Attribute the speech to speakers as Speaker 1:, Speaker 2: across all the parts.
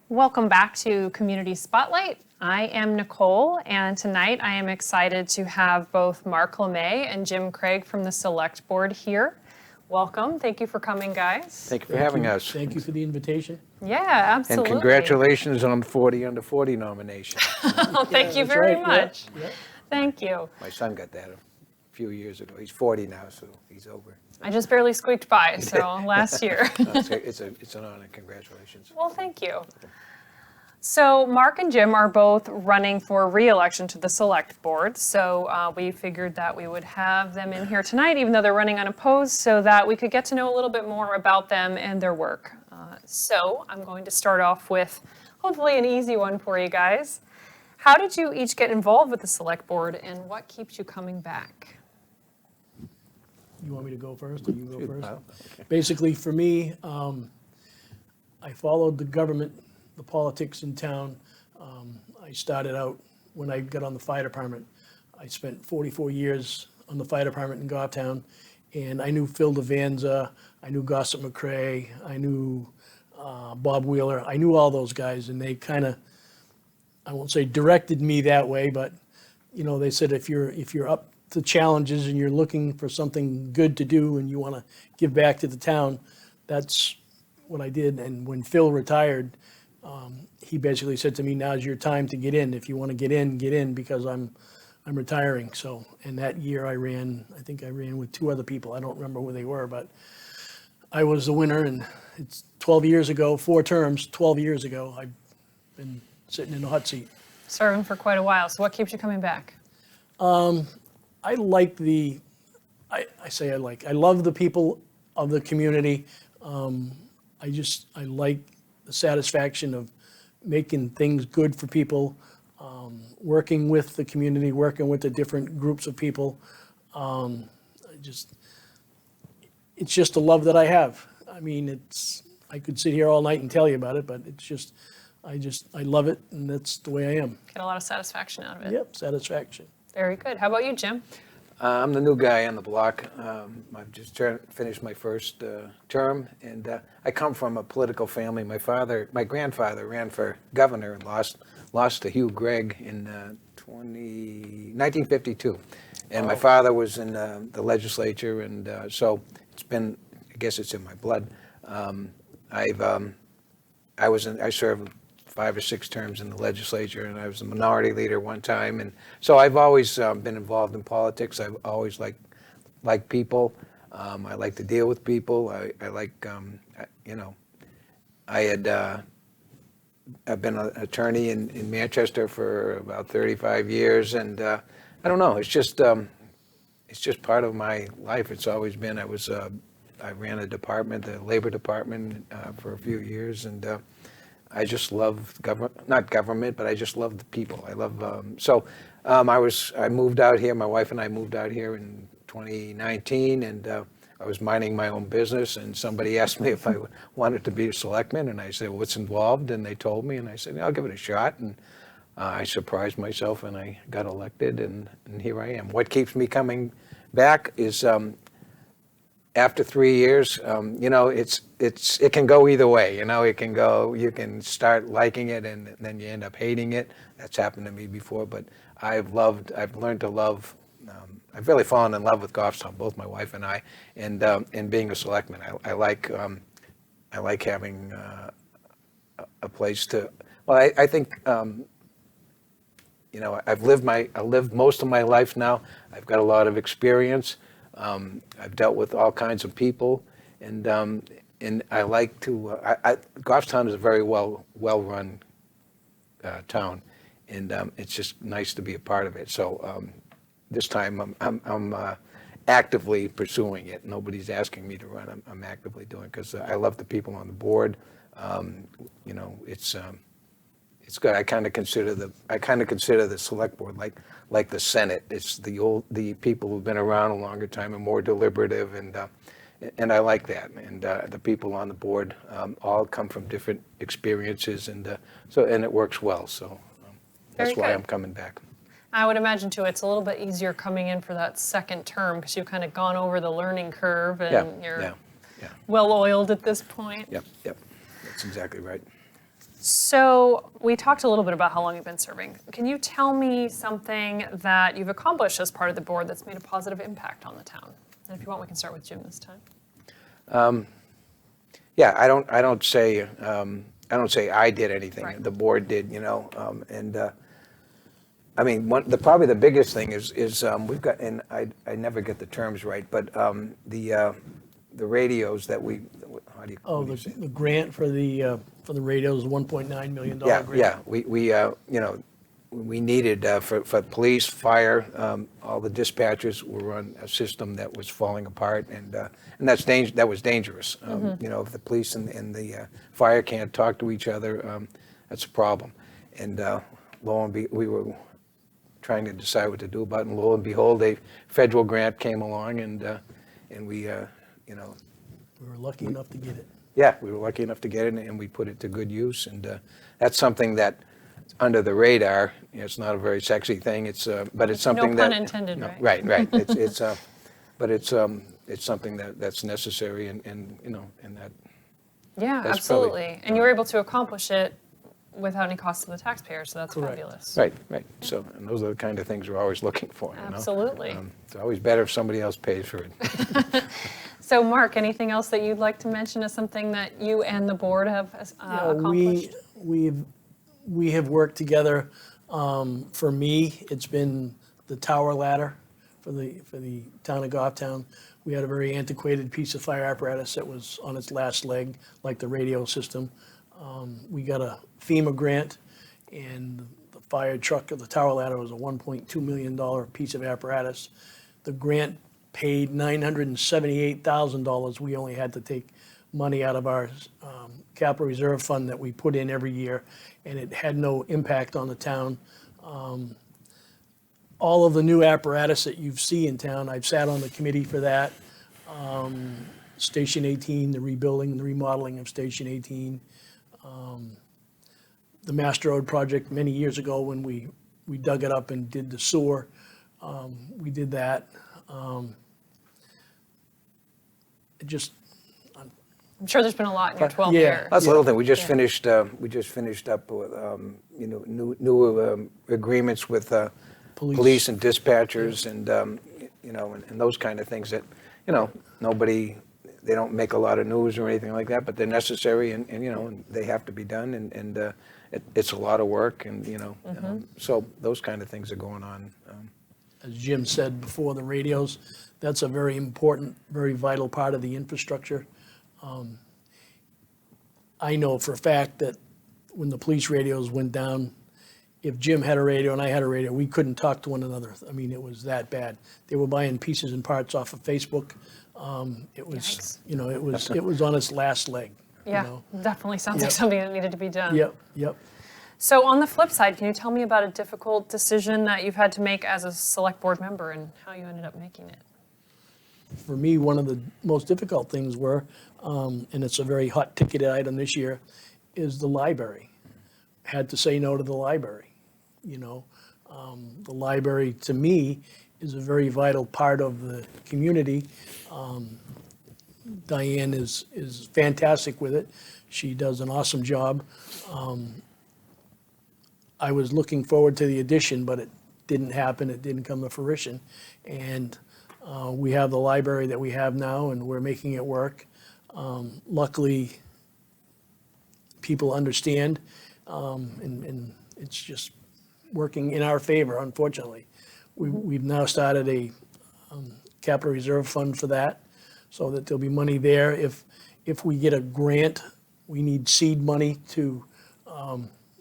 Speaker 1: Welcome back to Community Spotlight. I am Nicole, and tonight I am excited to have both Mark Lemay and Jim Craig from the Selectboard here. Welcome. Thank you for coming, guys.
Speaker 2: Thank you for having us.
Speaker 3: Thank you for the invitation.
Speaker 1: Yeah, absolutely.
Speaker 2: And congratulations on the 40 under 40 nomination.
Speaker 1: Oh, thank you
Speaker 3: that's
Speaker 1: very
Speaker 3: right.
Speaker 1: much.
Speaker 3: Yep.
Speaker 1: Thank you.
Speaker 2: My son got that a few years ago. He's 40 now, so he's over.
Speaker 1: I just barely squeaked by, so last year.
Speaker 2: No, it's an honor. Congratulations.
Speaker 1: Well, thank you. So Mark and Jim are both running for re-election to the Select Board, so we figured that we would have them in here tonight, even though they're running unopposed, so that we could get to know a little bit more about them and their work. So I'm going to start off with hopefully an easy one for you guys. How did you each get involved with the Select Board, and what keeps you coming back?
Speaker 3: You want me to go first, or you go first?
Speaker 2: Okay.
Speaker 3: Basically, for me, I followed the government, the politics in town. I started out when I got on the fire department. I spent 44 years on the fire department in Goffstown, and I knew Phil Devanza, I knew Gossip McCrae, I knew Bob Wheeler. I knew all those guys, and they kind of, I won't say directed me that way, but you know, they said if you're up to challenges and you're looking for something good to do and you want to give back to the town, that's what I did. And when Phil retired, he basically said to me, "Now's your time to get in. If you want to get in because I'm retiring." So, and that year I think I ran with two other people. I don't remember who they were, but I was the winner. And it's 12 years ago, 4 terms, 12 years ago, I've been sitting in the hot seat.
Speaker 1: Serving for quite a while, so what keeps you coming back?
Speaker 3: I like I love the people of the community. I like the satisfaction of making things good for people, working with the community, working with the different groups of people. It's just a love that I have. I mean, I could sit here all night and tell you about it, but I love it, and that's the way I am.
Speaker 1: Get a lot of satisfaction out of it.
Speaker 3: Yep, satisfaction.
Speaker 1: Very good. How about you, Jim?
Speaker 2: I'm the new guy on the block. I've just finished my first term, and I come from a political family. My grandfather ran for governor and lost to Hugh Gregg in 1952. And my father was in the legislature, and so I guess it's in my blood. I served 5 or 6 terms in the legislature, and I was a minority leader one time, and so I've always been involved in politics. I've always liked people. I like to deal with people. I like, I've been an attorney in Manchester for about 35 years, and I don't know. It's just part of my life. It's always been. I ran a department, the labor department, for a few years, and I just love not government, but I just love the people. I love, I moved out here, my wife and I moved out here in 2019, and I was minding my own business, and somebody asked me if I wanted to be a selectman, and I said, "What's involved?" And they told me, and I said, "I'll give it a shot," and I surprised myself, and I got elected, and here I am. What keeps me coming back is, after 3 years, it can go either way. You can start liking it and then you end up hating it. That's happened to me before, but I've learned to love. I've really fallen in love with Goffstown, both my wife and I, and being a selectman. I like having a place to. Well, I think. I've lived most of my life now. I've got a lot of experience. I've dealt with all kinds of people, and I like to. Goffstown is a very well-run town, and it's just nice to be a part of it. So this time I'm actively pursuing it. Nobody's asking me to run. I'm actively doing it because I love the people on the board. It's good. I kind of consider the select board like the Senate. It's the people who've been around a longer time and more deliberative, and I like that. And the people on the board all come from different experiences, and it works well. So that's why I'm coming back.
Speaker 1: I would imagine too, it's a little bit easier coming in for that second term because you've kind of gone over the learning curve and you're well-oiled at this point.
Speaker 2: Yep. That's exactly right.
Speaker 1: So we talked a little bit about how long you've been serving. Can you tell me something that you've accomplished as part of the board that's made a positive impact on the town? And if you want, we can start with Jim this time.
Speaker 2: Yeah, I don't say I did anything.
Speaker 1: Right.
Speaker 2: The board did, I mean, probably the biggest thing is we've got, and I never get the terms right, but the radios that we, how do you?
Speaker 3: Oh,
Speaker 2: what do you say?
Speaker 3: the grant for the radios, $1.9 million
Speaker 2: Yeah,
Speaker 3: grant.
Speaker 2: yeah, we needed, for police, fire, all the dispatchers were on a system that was falling apart, and that was dangerous. If the police and the fire can't talk to each other, that's a problem. And we were trying to decide what to do about it, and lo and behold, a federal grant came along, and we,
Speaker 3: We were lucky enough to get it.
Speaker 2: yeah, we were lucky enough to get it, and we put it to good use, and that's something that under the radar. It's not a very sexy thing. But it's something
Speaker 1: No
Speaker 2: that.
Speaker 1: pun intended,
Speaker 2: no,
Speaker 1: right?
Speaker 2: Right. But it's something that's necessary, and that.
Speaker 1: Yeah,
Speaker 2: That's
Speaker 1: absolutely.
Speaker 2: probably-
Speaker 1: And you were able to accomplish it without any cost to the taxpayer, so that's
Speaker 3: Correct.
Speaker 1: fabulous.
Speaker 2: Right. So, and those are the kind of things we're always looking for.
Speaker 1: Absolutely.
Speaker 2: It's always better if somebody else pays for it.
Speaker 1: So Mark, anything else that you'd like to mention as something that you and the board have accomplished?
Speaker 3: We have worked together. For me, it's been the tower ladder for the town of Goffstown. We had a very antiquated piece of fire apparatus that was on its last leg, like the radio system. We got a FEMA grant, and the fire truck of the tower ladder was a $1.2 million piece of apparatus. The grant paid $978,000. We only had to take money out of our capital reserve fund that we put in every year, and it had no impact on the town. All of the new apparatus that you see in town, I've sat on the committee for that. Station 18, the rebuilding and the remodeling of Station 18. The Master Road project many years ago when we dug it up and did the sewer, we did that.
Speaker 1: I'm sure there's been a lot in your 12
Speaker 3: Yeah.
Speaker 1: years.
Speaker 2: That's a little thing. We just
Speaker 1: Yeah.
Speaker 2: finished. We just finished up with new agreements with police and dispatchers, and and those kind of things that they don't make a lot of news or anything like that, but they're necessary, and they have to be done, and it's a lot of work, and so those kind of things are going on.
Speaker 3: As Jim said before, the radios, that's a very important, very vital part of the infrastructure. I know for a fact that when the police radios went down, if Jim had a radio and I had a radio, we couldn't talk to one another. I mean, it was that bad. They were buying pieces and parts off of Facebook. It was,
Speaker 1: Yikes.
Speaker 3: it was on its last leg.
Speaker 1: Yeah, definitely sounds like
Speaker 3: Yep.
Speaker 1: something that needed to be done.
Speaker 3: Yep.
Speaker 1: So on the flip side, can you tell me about a difficult decision that you've had to make as a select board member and how you ended up making it?
Speaker 3: For me, one of the most difficult things were, and it's a very hot ticketed item this year, is the library. Had to say no to the library. The library to me is a very vital part of the community. Diane is fantastic with it. She does an awesome job. I was looking forward to the addition, but it didn't happen. It didn't come to fruition. And we have the library that we have now, and we're making it work. Luckily, people understand, and it's just working in our favor, unfortunately. We've now started a capital reserve fund for that, so that there'll be money there. If we get a grant, we need seed money to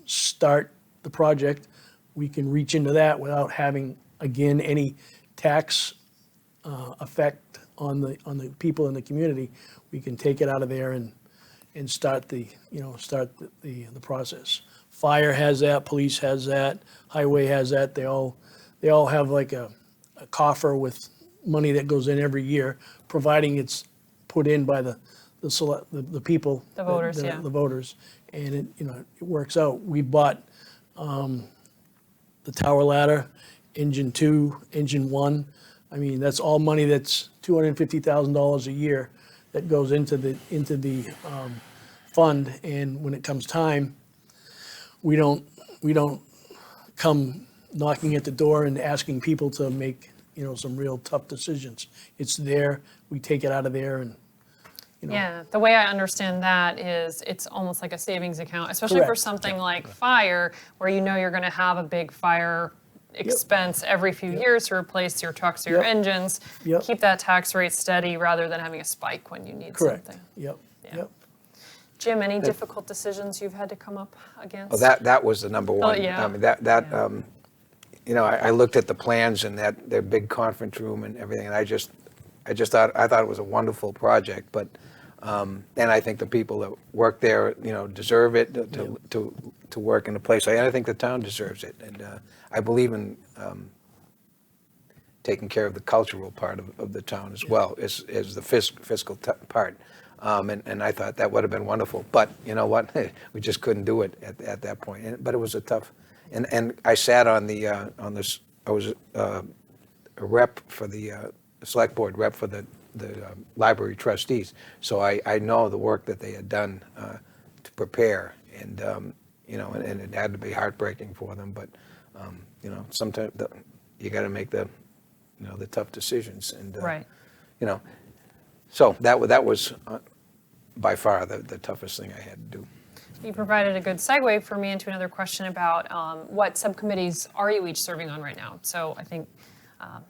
Speaker 3: start the project. We can reach into that without having, again, any tax effect on the people in the community. We can take it out of there and start the process. Fire has that, police has that, highway has that. They all have like a coffer with money that goes in every year, providing it's put in by the people,
Speaker 1: The voters, yeah.
Speaker 3: the voters, and it works out. We bought the tower ladder, engine 2, engine 1. I mean, that's all money. That's $250,000 a year that goes into the fund. And when it comes time, we don't come knocking at the door and asking people to make, some real tough decisions. It's there, we take it out of there and,
Speaker 1: Yeah, the way I understand that is it's almost like a savings account, especially for
Speaker 3: Correct.
Speaker 1: something like fire, where you know you're going to have a big fire expense every few years to replace your trucks or your
Speaker 3: Yep.
Speaker 1: engines.
Speaker 3: Yep.
Speaker 1: Keep that tax rate steady rather than having a spike when you need
Speaker 3: correct.
Speaker 1: something.
Speaker 3: Yep,
Speaker 1: Yeah.
Speaker 3: yep.
Speaker 1: Jim, any difficult decisions you've had to come up against?
Speaker 2: Well, that was the number one.
Speaker 1: yeah.
Speaker 2: I mean, I looked at the plans and their big conference room and everything, and I thought it was a wonderful project, but, and I think the people that work there, deserve it to work in a place. I think the town deserves it, and I believe in taking care of the cultural part of the town as well as the fiscal part. And I thought that would have been wonderful, but you know what? We just couldn't do it at that point. But it was a tough, and I sat on this. I was a rep for the select board rep for the library trustees, so I know the work that they had done to prepare, and and it had to be heartbreaking for them, but sometimes you got to make the tough decisions, and
Speaker 1: Right.
Speaker 2: So that was by far the toughest thing I had to do.
Speaker 1: You provided a good segue for me into another question about what subcommittees are you each serving on right now? So I think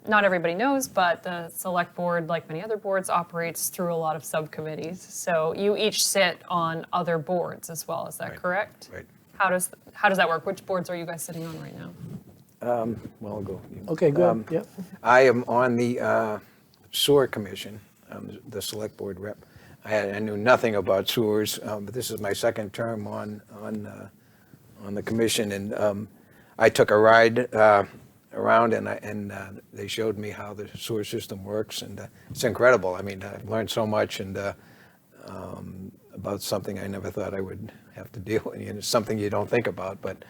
Speaker 1: not everybody knows, but the select board, like many other boards, operates through a lot of subcommittees. So you each sit on other boards as well. Is that
Speaker 2: Right.
Speaker 1: correct?
Speaker 2: Right.
Speaker 1: How does that work? Which boards are you guys sitting on right now?
Speaker 2: Well, I'll go.
Speaker 3: Okay, good, yep.
Speaker 2: I am on the sewer commission, the select board rep. I knew nothing about sewers, but this is my second term on the commission, and I took a ride around, and they showed me how the sewer system works, and it's incredible. I mean, I've learned so much, and about something I never thought I would have to deal with. It's something you don't think about, but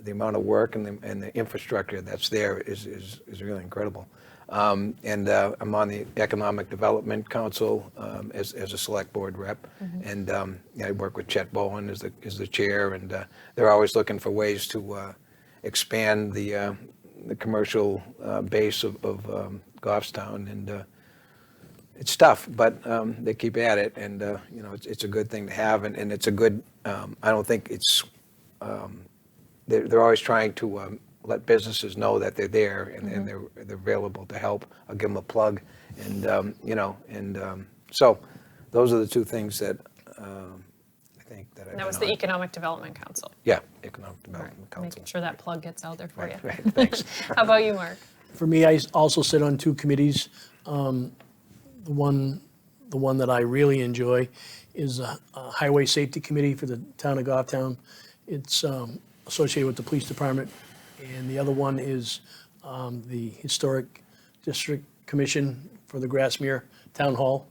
Speaker 2: the amount of work and the infrastructure that's there is really incredible. And I'm on the Economic Development Council as a select board rep, and I work with Chet Bowen as the chair, and they're always looking for ways to expand the commercial base of Goffstown, and it's tough, but they keep at it, and it's a good thing to have, and it's a good. I don't think it's. They're always trying to let businesses know that they're there and they're available to help. I'll give them a plug, and so those are the two things that I think that I've
Speaker 1: That was
Speaker 2: been
Speaker 1: the
Speaker 2: on.
Speaker 1: Economic Development Council.
Speaker 2: Yeah, Economic Development Council.
Speaker 1: Making sure that plug gets out there for
Speaker 2: Right,
Speaker 1: you.
Speaker 2: right, thanks.
Speaker 1: How about you, Mark?
Speaker 3: For me, I also sit on two committees. The one that I really enjoy is a Highway Safety Committee for the town of Goffstown. It's associated with the police department. And the other one is the Historic District Commission for the Grassmere Town Hall.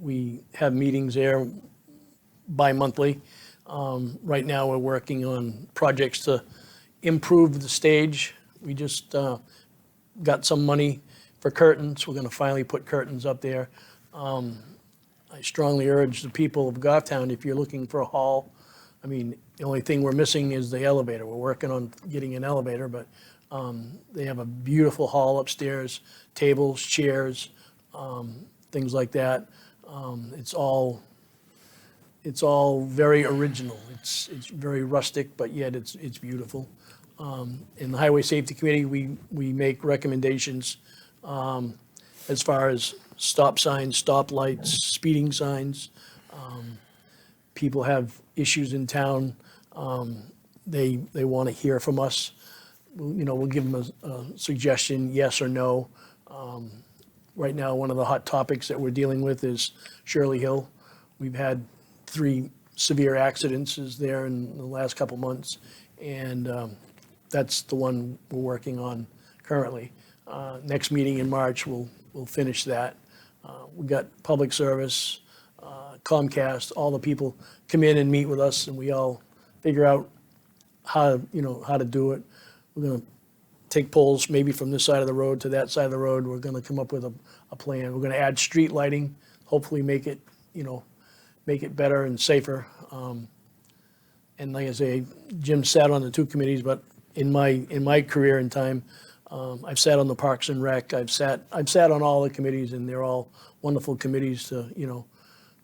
Speaker 3: We have meetings there bi-monthly. Right now, we're working on projects to improve the stage. We just got some money for curtains. We're going to finally put curtains up there. I strongly urge the people of Goffstown, if you're looking for a hall, I mean, the only thing we're missing is the elevator. We're working on getting an elevator, but they have a beautiful hall upstairs, tables, chairs, things like that. It's all very original. It's very rustic, but yet it's beautiful. In the Highway Safety Committee, we make recommendations as far as stop signs, stop lights, speeding signs. People have issues in town. They want to hear from us. We'll give them a suggestion, yes or no. Right now, one of the hot topics that we're dealing with is Shirley Hill. We've had 3 severe accidents there in the last couple months, and that's the one we're working on currently. Next meeting in March, we'll finish that. We've got public service, Comcast, all the people come in and meet with us, and we all figure out how to do it. We're going to take poles maybe from this side of the road to that side of the road. We're going to come up with a plan. We're going to add street lighting, hopefully make it better and safer. And like I say, Jim sat on the two committees, but in my career and time, I've sat on the Parks and Rec. I've sat on all the committees, and they're all wonderful committees to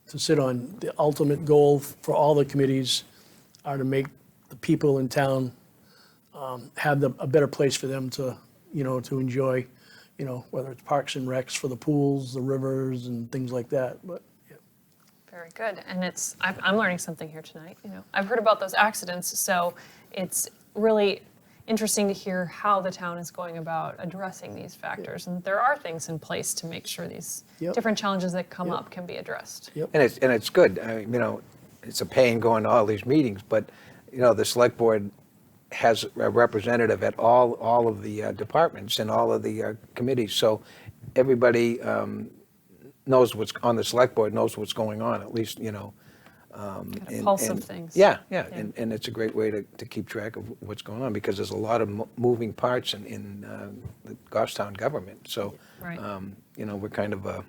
Speaker 3: to sit on. The ultimate goal for all the committees are to make the people in town have a better place for them to to enjoy, whether it's Parks and Recs for the pools, the rivers, and things like that. But yeah.
Speaker 1: Very good. And I'm learning something here tonight. I've heard about those accidents, so it's really interesting to hear how the town is going about addressing these factors. And there are things in place to make sure these
Speaker 3: Yep.
Speaker 1: different challenges that come
Speaker 3: Yep.
Speaker 1: up can be addressed.
Speaker 3: Yep.
Speaker 2: And it's good. I mean, it's a pain going to all these meetings, but the select board has a representative at all of the departments and all of the committees. So everybody knows what's on the select board, knows what's going on, at least,
Speaker 1: Got a pulse of things.
Speaker 2: Yeah. And it's a great way to keep track of what's going on, because there's a lot of moving parts in the Goffstown government. So,
Speaker 1: Right.
Speaker 2: we're kind of a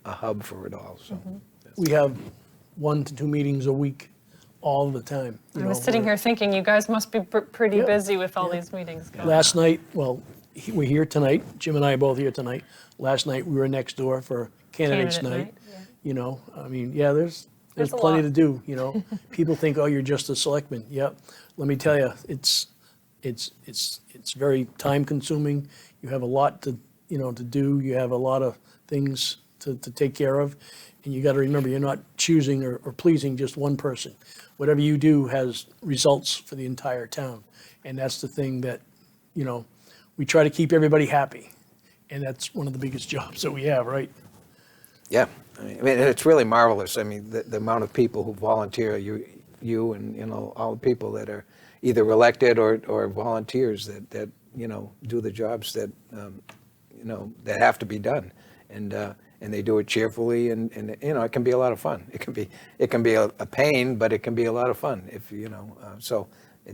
Speaker 2: hub for it all, so.
Speaker 3: We have 1 to 2 meetings a week, all the time.
Speaker 1: I was sitting here thinking you guys must be pretty
Speaker 3: Yep.
Speaker 1: busy with all
Speaker 3: Yep.
Speaker 1: these meetings going.
Speaker 3: Last night, well, we're here tonight. Jim and I are both here tonight. Last night, we were next door for candidates
Speaker 1: Candidate
Speaker 3: night.
Speaker 1: night,
Speaker 3: I mean, yeah, there's
Speaker 1: There's a
Speaker 3: plenty
Speaker 1: lot.
Speaker 3: to do. People think, oh, you're just a selectman. Yep. Let me tell you, it's very time consuming. You have a lot to do. You have a lot of things to take care of, and you got to remember, you're not choosing or pleasing just one person. Whatever you do has results for the entire town, and that's the thing that we try to keep everybody happy, and that's one of the biggest jobs that we have, right?
Speaker 2: Yeah, I mean, it's really marvelous. I mean, the amount of people who volunteer, you and all the people that are either elected or volunteers that do the jobs that that have to be done, and they do it cheerfully, and it can be a lot of fun. It can be a pain, but it can be a lot of fun if so.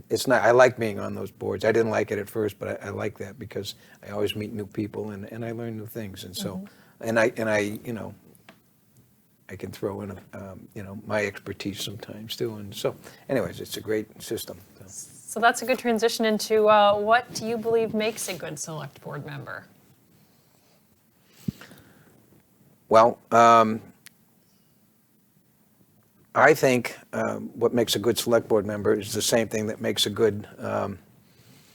Speaker 2: It's not. I like being on those boards. I didn't like it at first, but I like that because I always meet new people and I learn new things, and so and I I can throw in my expertise sometimes too, and so anyways, it's a great system.
Speaker 1: So that's a good transition into what do you believe makes a good select board member?
Speaker 2: Well, I think what makes a good select board member is the same thing that makes a good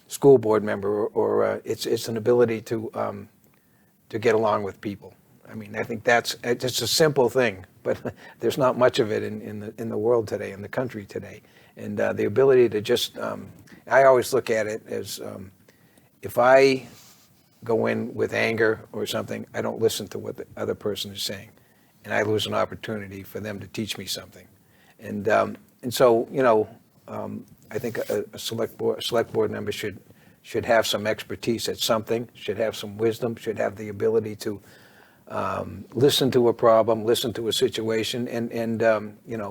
Speaker 2: school board member, or it's an ability to get along with people. I mean, I think it's a simple thing, but there's not much of it in the world today, in the country today, and the ability to just I always look at it as if I go in with anger or something, I don't listen to what the other person is saying, and I lose an opportunity for them to teach me something. And so, I think a select board member should have some expertise at something, should have some wisdom, should have the ability to listen to a problem, listen to a situation, and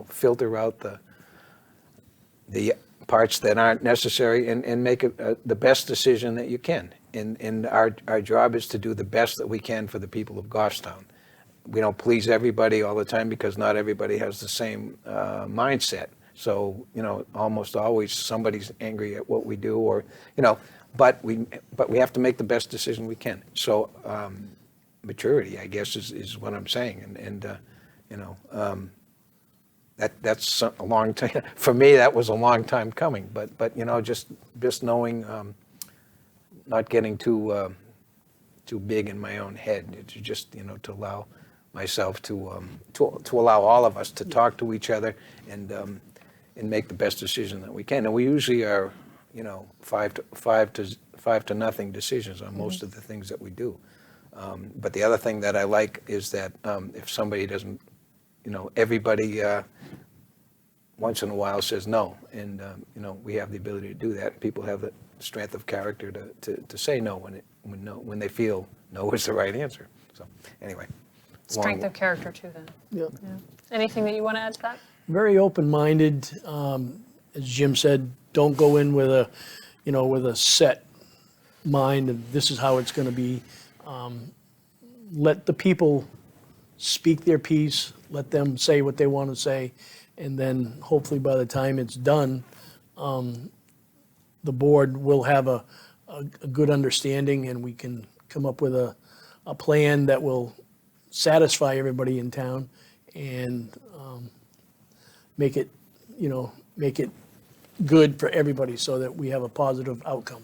Speaker 2: filter out the parts that aren't necessary and make the best decision that you can. And our job is to do the best that we can for the people of Goffstown. We don't please everybody all the time because not everybody has the same mindset. So, almost always somebody's angry at what we do, or, but we have to make the best decision we can. So maturity, I guess, is what I'm saying. And that's a long time. For me, that was a long time coming. But just knowing, not getting too big in my own head, to just to allow myself to allow all of us to talk to each other and make the best decision that we can. And we usually are, 5 to nothing decisions on most of the things that we do. But the other thing that I like is that if somebody doesn't, everybody once in a while says no, and we have the ability to do that. People have the strength of character to say no when they feel no is the right answer. So anyway.
Speaker 1: Strength of character too, then.
Speaker 3: Yep.
Speaker 1: Yeah. Anything that you want to add to that?
Speaker 3: Very open-minded. As Jim said, don't go in with a set mind of this is how it's going to be. Let the people speak their piece. Let them say what they want to say, And then hopefully by the time it's done, the board will have a good understanding, and we can come up with a plan that will satisfy everybody in town and make it, make it good for everybody so that we have a positive outcome.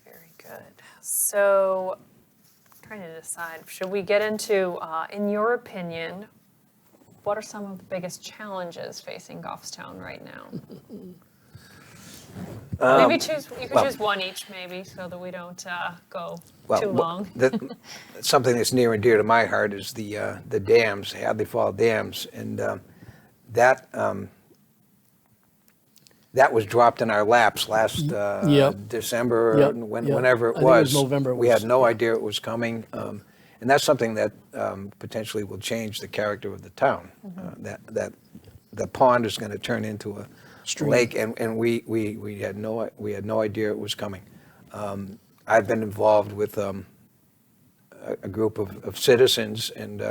Speaker 1: Very good. So, trying to decide, should we get into, in your opinion, what are some of the biggest challenges facing Goffstown right now? Maybe you could choose one each, maybe, so that we don't go too long.
Speaker 2: Something that's near and dear to my heart is the dams, Hadley Fall dams, and that was dropped in our laps last December,
Speaker 3: Yep.
Speaker 2: whenever it
Speaker 3: I think
Speaker 2: was.
Speaker 3: it was November.
Speaker 2: We had no idea it was coming, and that's something that potentially will change the character of the town. That the pond is going to turn into a
Speaker 3: Stream.
Speaker 2: lake, and we had no idea it was coming. I've been involved with a group of citizens, and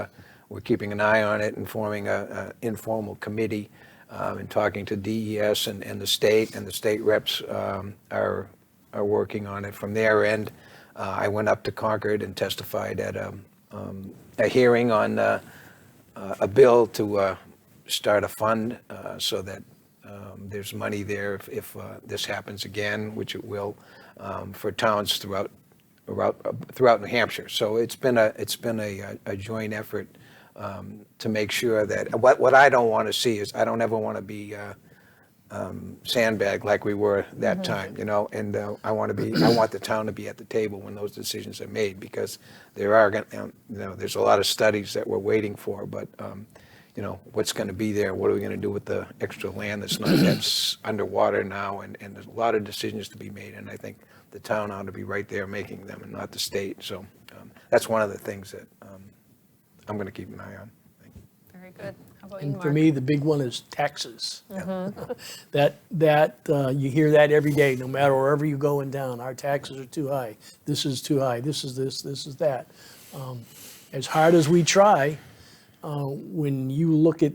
Speaker 2: we're keeping an eye on it and forming an informal committee and talking to DES and the state reps are working on it from their end. I went up to Concord and testified at a hearing on a bill to start a fund so that there's money there if this happens again, which it will, for towns throughout New Hampshire. So it's been a joint effort to make sure that what I don't want to see is I don't ever want to be sandbagged like we were that time, and I want the town to be at the table when those decisions are made, because there are there's a lot of studies that we're waiting for, but what's going to be there, what are we going to do with the extra land that's underwater now, and there's a lot of decisions to be made, and I think the town ought to be right there making them and not the state. So that's one of the things that I'm going to keep an eye on.
Speaker 1: Very good. How about you,
Speaker 3: And
Speaker 1: Mark?
Speaker 3: for me, the big one is taxes. That you hear that every day, no matter wherever you go in town. Our taxes are too high. This is too high. This is this. This is that. As hard as we try, when you look at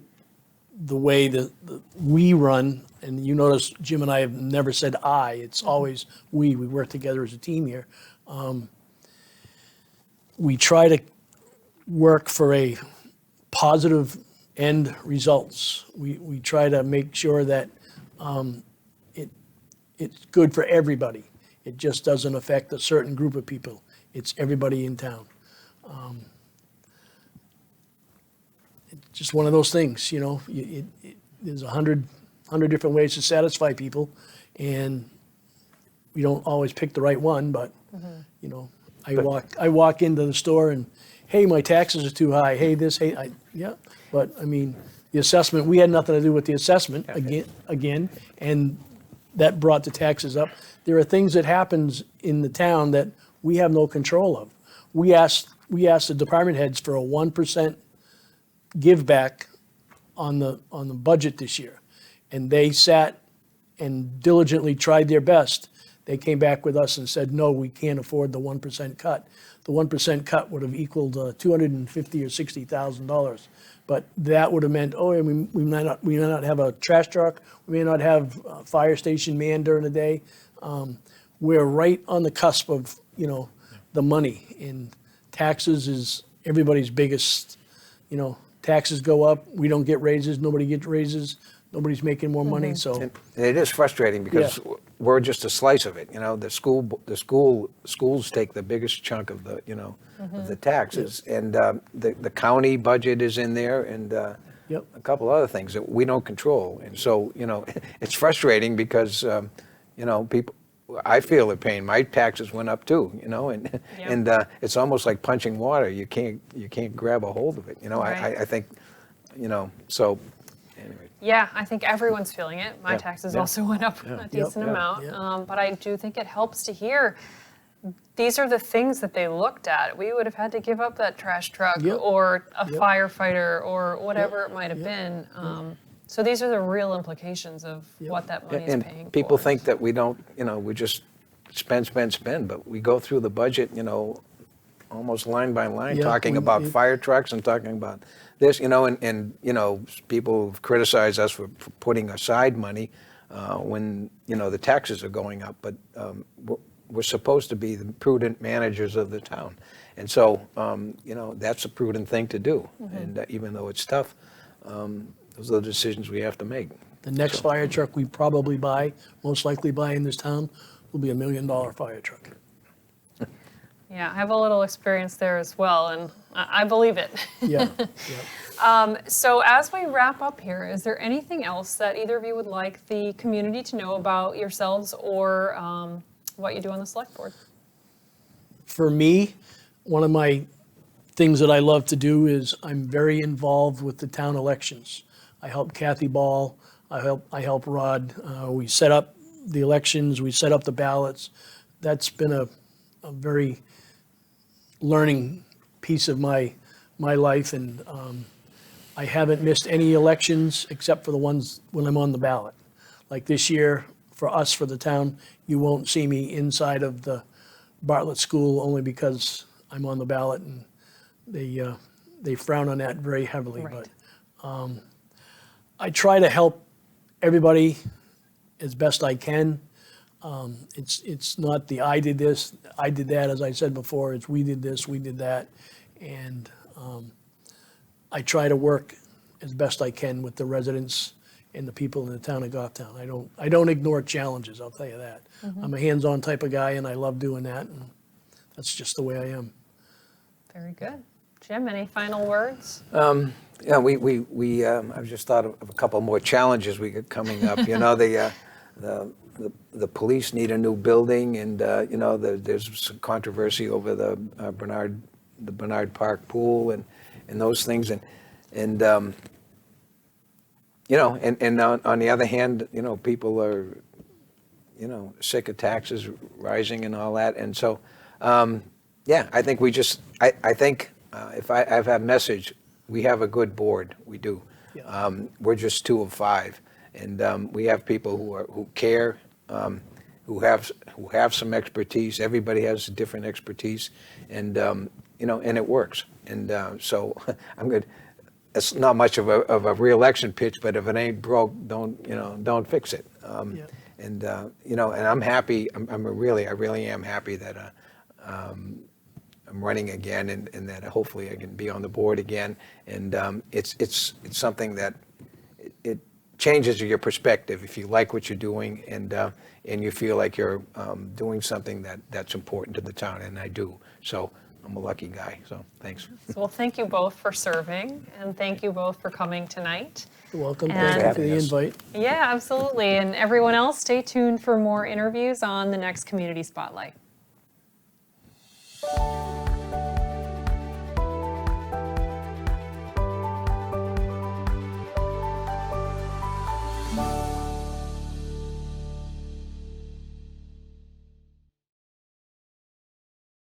Speaker 3: the way that we run, and you notice Jim and I have never said I. It's always we. We work together as a team here. We try to work for a positive end results. We try to make sure that it's good for everybody. It just doesn't affect a certain group of people. It's everybody in town. It's just one of those things, there's 100 different ways to satisfy people, and we don't always pick the right one, but, I walk into the store and, hey, my taxes are too high, hey, this, hey, but I mean, the assessment, we had nothing to do with the assessment again, and that brought the taxes up. There are things that happens in the town that we have no control of. We asked the department heads for a 1% give back on the budget this year, and they sat and diligently tried their best. They came back with us and said, no, we can't afford the 1% cut. The 1% cut would have equaled $250,000 or $60,000. But that would have meant, we may not have a trash truck, we may not have a fire station manned during the day. We're right on the cusp of, the money. And taxes is everybody's biggest, taxes go up, we don't get raises, nobody gets raises, nobody's making more money, so.
Speaker 2: And it is frustrating because we're just a slice of it. The schools take the biggest chunk of the of the taxes, and the county budget is in there, and a couple other things that we don't control. And so it's frustrating because people. I feel the pain. My taxes went up too, and it's almost like punching water. You can't grab a hold of it.
Speaker 1: Right.
Speaker 2: I think, so. Anyway.
Speaker 1: Yeah, I think everyone's feeling it. My taxes also went up a decent amount. But I do think it helps to hear these are the things that they looked at. We would have had to give up that trash truck or a firefighter or whatever it might have been. So these are the real implications of what that money is paying for.
Speaker 2: People think that we don't, we just spend, but we go through the budget, almost line by line,
Speaker 3: Yeah,
Speaker 2: talking about fire trucks and talking about this, and people have criticized us for putting aside money when, the taxes are going up, but we're supposed to be the prudent managers of the town. And so, that's a prudent thing to do. And even though it's tough, those are the decisions we have to make.
Speaker 3: The next fire truck we probably buy, most likely buy in this town, will be $1 million fire truck.
Speaker 1: Yeah, I have a little experience there as well, and I believe it.
Speaker 3: Yeah, yeah.
Speaker 1: So as we wrap up here, is there anything else that either of you would like the community to know about yourselves or what you do on the select board?
Speaker 3: For me, one of my things that I love to do is I'm very involved with the town elections. I help Kathy Ball, I help Rod. We set up the elections, we set up the ballots. That's been a very learning piece of my life, and I haven't missed any elections except for the ones when I'm on the ballot. Like this year, for us, for the town, you won't see me inside of the Bartlett School only because I'm on the ballot, and they frown on that very heavily.
Speaker 1: Right.
Speaker 3: But I try to help everybody as best I can. It's not the I did this, I did that, as I said before. It's we did this, we did that, and I try to work as best I can with the residents and the people in the town of Goffstown. I don't ignore challenges, I'll tell you that. I'm a hands-on type of guy, and I love doing that, and that's just the way I am.
Speaker 1: Very good. Jim, any final words?
Speaker 2: Yeah, I've just thought of a couple more challenges we got coming up. The police need a new building, and there's some controversy over the Bernard Park pool and those things, and on the other hand, people are sick of taxes rising and all that, and so I think I think if I have a message, we have a good board, we do.
Speaker 3: Yeah.
Speaker 2: We're just 2 of 5. And we have people who care, who have some expertise. Everybody has different expertise, and and it works. And so I'm good. It's not much of a re-election pitch, but if it ain't broke, don't fix it.
Speaker 3: Yeah.
Speaker 2: And and I'm happy. I really am happy that I'm running again, and that hopefully I can be on the board again. And it's something that it changes your perspective if you like what you're doing, and you feel like you're doing something that's important to the town, and I do. So I'm a lucky guy. So thanks.
Speaker 1: Well, thank you both for serving, and thank you both for coming tonight.
Speaker 3: You're welcome.
Speaker 1: And-
Speaker 3: Thank you for
Speaker 2: Having
Speaker 3: the
Speaker 2: us.
Speaker 3: invite.
Speaker 1: Yeah, absolutely. And everyone else, stay tuned for more interviews on the next Community Spotlight.